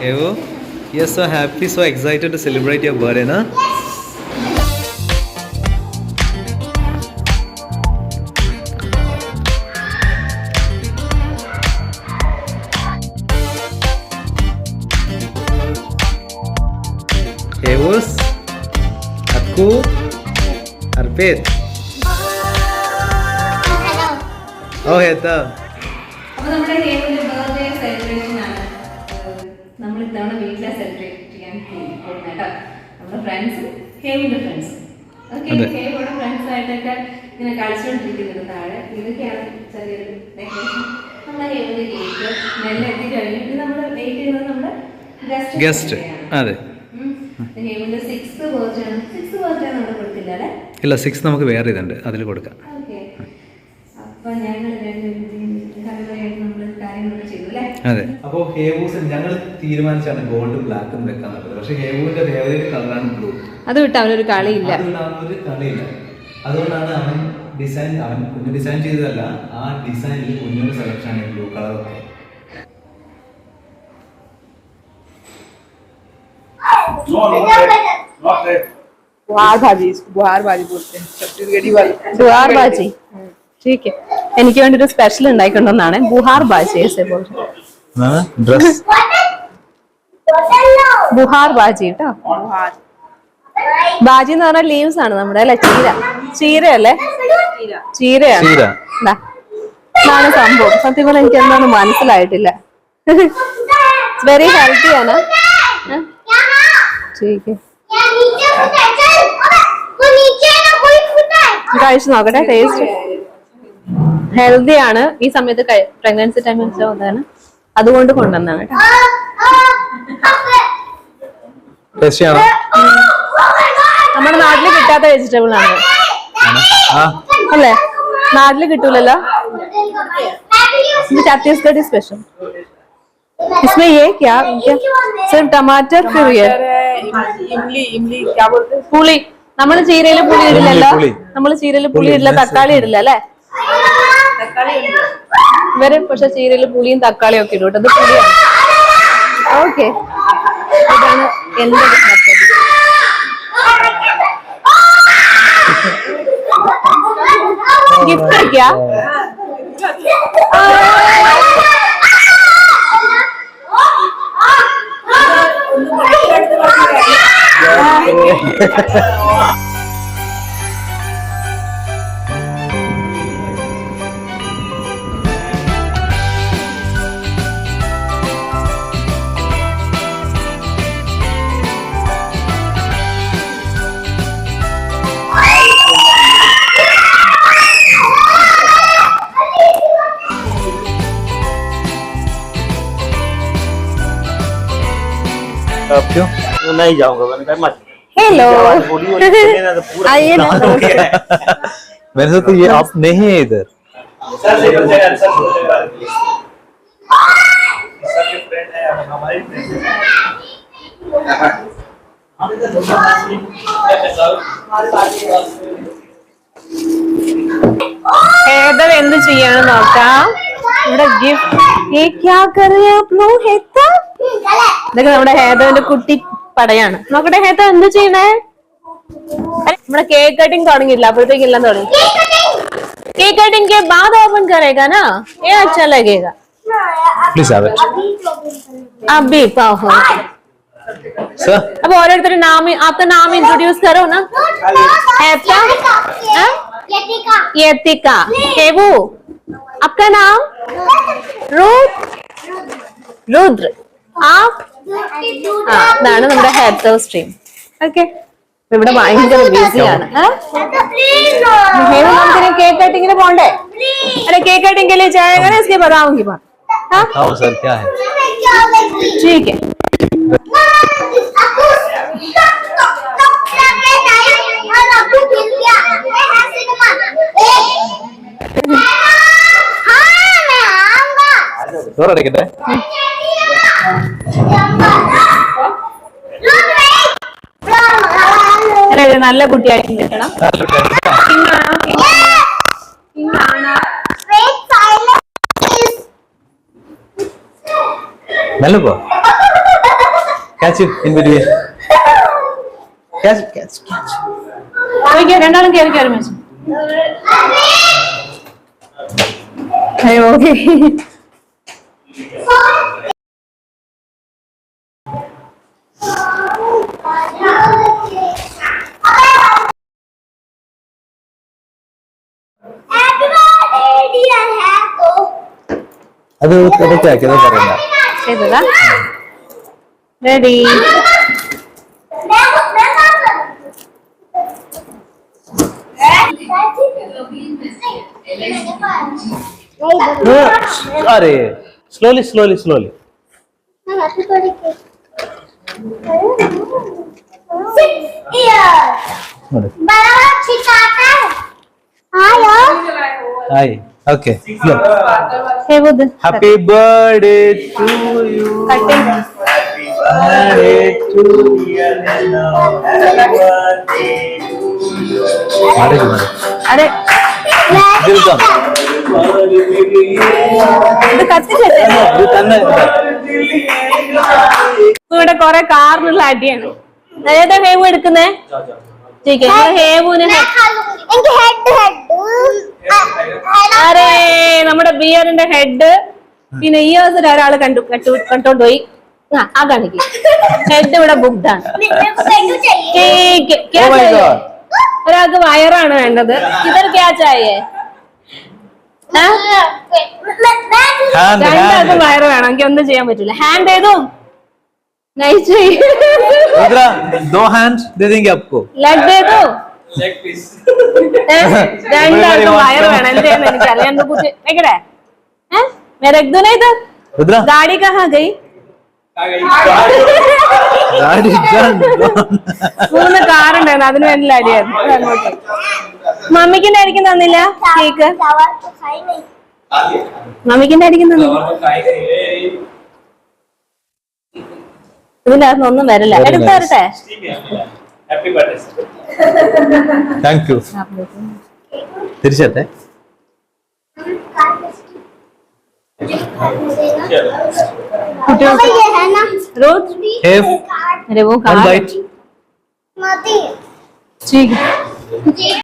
Evo, you're so happy, so excited to celebrate your birthday, na? Evos, Akku, Arpit. Oh, Heta. അപ്പോൾ നമ്മുടെ ഹേമുവിന്റെ birthday celebration ആണ് നമ്മൾ ഇത്തവണ വീട്ടിലെ സെലിബ്രേറ്റ് ചെയ്യാൻ പോകുന്നത് കേട്ടോ. നമ്മുടെ ഫ്രണ്ട്സും ഹേമുവിന്റെ ഫ്രണ്ട്സും ഓക്കെ. ഹേമുവിടെ ഫ്രണ്ട്സ് ആയിട്ടൊക്കെ ഇങ്ങനെ കളിച്ചുകൊണ്ടിരിക്കുന്നത് താഴെ. ഇതൊക്കെയാണ് ചെറിയൊരു ഡെക്കറേഷൻ. നമ്മുടെ ഹേമുവിന്റെ കേക്ക് നെല്ല് എത്തി കഴിഞ്ഞിട്ട് നമ്മൾ വെയിറ്റ് ചെയ്യുന്നത് നമ്മുടെ ഗസ്റ്റ്. അതെ, ഹേമുവിന്റെ 6th ബർത്ത്ഡേ ആണ്. 6th ബർത്ത്ഡേ നമ്മൾ കൊടുത്തില്ല അല്ലേ? ഇല്ല, 6 നമുക്ക് വേറെ ഇതുണ്ട്, അതിൽ കൊടുക്കാം. ഓക്കെ, അപ്പൊ ഞങ്ങൾ കാര്യങ്ങളൊക്കെ ചെയ്തു അല്ലേ? അതെ. അപ്പോൾ ഹേവൂസ് ഞങ്ങൾ തീരുമാനിച്ചാണ് ഗോൾഡും ബ്ലാക്കും വെക്കാൻ നല്ലത്. പക്ഷെ ഹേവൂവിന്റെ ഫേവറേറ്റ് കളറാണ് ബ്ലൂ. അത് വിട്ട് അവനൊരു കളിയില്ല. അതുകൊണ്ടാണ് അവൻ കുഞ്ഞ് ഡിസൈൻ ചെയ്തതല്ല, ആ ഡിസൈനിൽ കുഞ്ഞിന്റെ സെലക്ഷൻ ആണ് ബ്ലൂ കളർ. ബുഹാർ ബാജി എനിക്ക് വേണ്ടി ഒരു സ്പെഷ്യൽ ഉണ്ടായിക്കൊണ്ടെന്നാണ്. ബുഹാർ ബാജി ബുഹാർ ബാജി കേട്ടോ. ബാജി എന്ന് പറഞ്ഞാൽ ലീവ്സ് ആണ് നമ്മുടെ അല്ലെ? ചീരയല്ലേ? ചീരയാണ്. ഇതാണ് സംഭവം. സത്യം പറഞ്ഞാൽ എനിക്ക് എന്താണ് മനസ്സിലായിട്ടില്ല. വെരി ഹെൽത്തി ആണ്. കഴിച്ചു നോക്കട്ടെ, ടേസ്റ്റ് ഹെൽത്തി ആണ്. ഈ സമയത്ത് പ്രഗ്നൻസി ടൈം വെച്ചാണ്, അതുകൊണ്ട് കൊണ്ടുവന്നാണ് കേട്ടോ. നമ്മുടെ നാട്ടില് കിട്ടാത്ത വെജിറ്റബിൾ ആണ് അല്ലേ? നാട്ടില് കിട്ടൂലല്ലോ. ഛത്തീസ്ഗഡ് സ്പെഷ്യൽ. इसमें ये क्या सिर्फ टमाटर फिर ये इमली क्या बोलते हैं? പുളി. നമ്മള് ചീരയില് പുളി ഇടില്ലല്ലോ. നമ്മള് ചീരയില് പുളി ഇടില്ല, തക്കാളി ഇടില്ല അല്ലേ? ഇവര് പക്ഷെ ചീരയില് പുളിയും തക്കാളിയും ഒക്കെ ഇടും. അത് പുളിയാണ്. ഓക്കെ, ഇതാണ് എന്റെ ഗിഫ്റ്റ് ഒക്കെയാ. क्यों? नहीं जाऊंगा, मैंने कहा मत। हेलो, आइए ना। मैंने सोचा तो ये आप नहीं है इधर। हेदर എന്ത് ചെയ്യാണ് നോക്കാം. ഇവിടെ ഗിഫ്റ്റ്. ये क्या कर रहे हैं आप लोग? हेता ഇതൊക്കെ നമ്മുടെ ഹേതവിന്റെ കുട്ടി പടയാണ്. നോക്കട്ടെ ഹേത എന്ത് ചെയ്യണേ? നമ്മുടെ കേക്ക് കട്ടിങ് തുടങ്ങിയില്ല, അപ്പോഴത്തേക്ക് എല്ലാം തുടങ്ങി. केक कटिंग के बाद ओपन करेगा ना, ये अच्छा लगेगा. Please have it. अभी पाओ सर. अब और नाम, आपका नाम इंट्रोड्यूस करो ना. हेता, यतिका, केवू. आपका नाम? रुद्र. आप? ഇതാണ് നമ്മുടെ ഹെഡ് സ്ട്രീം. ഓക്കെ, ഇവിടെ ഭയങ്കര ബിസിയാണ്. നമുക്കിനി കേക്ക് കട്ടിങ്ങിന് പോണ്ടേ? अरे केक कटिंग के लिए जाएगा ना, इसके बताऊंगी बात. बताओ सर क्या है? ठीक है. ചോറടിക്കട്ടെ? നല്ല കുട്ടിയായിട്ട് നിൽക്കണം. മെല്ലെ പോ. Catch it in between. Catch. രണ്ടാളും കയറി കയറി വെച്ചു. ഓക്കെ. അത് ഇടയ്ക്കാക്കി അത് പറയണ്ട. ചെയ്തതാ. റെഡി. अरे slowly. Hi. Okay. Happy birthday to you. Birthday to you. അതെ ഇത് കത്തിച്ചേ. ഇവിടെ കൊറേ കാറിനുള്ള അടിയാണ്. ഏതാ ഹേവ് എടുക്കുന്നേ? ഹേവുന് അരേ നമ്മുടെ ബിയറിന്റെ ഹെഡ്. പിന്നെ ഈ ദിവസം ഒരാള് കണ്ടോണ്ടുപോയി. ആ കാണിക്കും ഹെഡ് ഇവിടെ ബുക്ക്ഡ് ആണ്. ഒരാൾക്ക് വയറാണ് വേണ്ടത്. ഇതൊരു ക്യാച്ചായേ. രണ്ടാൾക്കും വയറ് വേണം. എനിക്ക് ഒന്നും ചെയ്യാൻ പറ്റില്ല. ഹാൻഡ് ചെയ്തു. നൈസ്. दो hands दे देंगे आपको. ലെഗ് ചെയ്തു. രണ്ടാൾക്കും വയറ് വേണം. എന്ത് ചെയ്യുന്നു എനിക്കറിയാം. വെക്കട്ടെ. मैं रख दूं ना इधर. गाड़ी कहाँ गई? മൂന്ന് കാറുണ്ടായിരുന്നു. അതിന് വേണ്ടി അടിയായിരുന്നു. മമ്മിക്കിന്റെ അടിക്കും തന്നില്ല കേക്ക്. മമ്മിക്കിന്റെ അടിക്കും തന്നില്ല. ഇതിനകത്ത് ഒന്നും വരില്ല. എടുത്തു തരട്ടെ. Thank you. തിരിച്ചട്ടെ. रोज अरे वो One bite. ठीक है.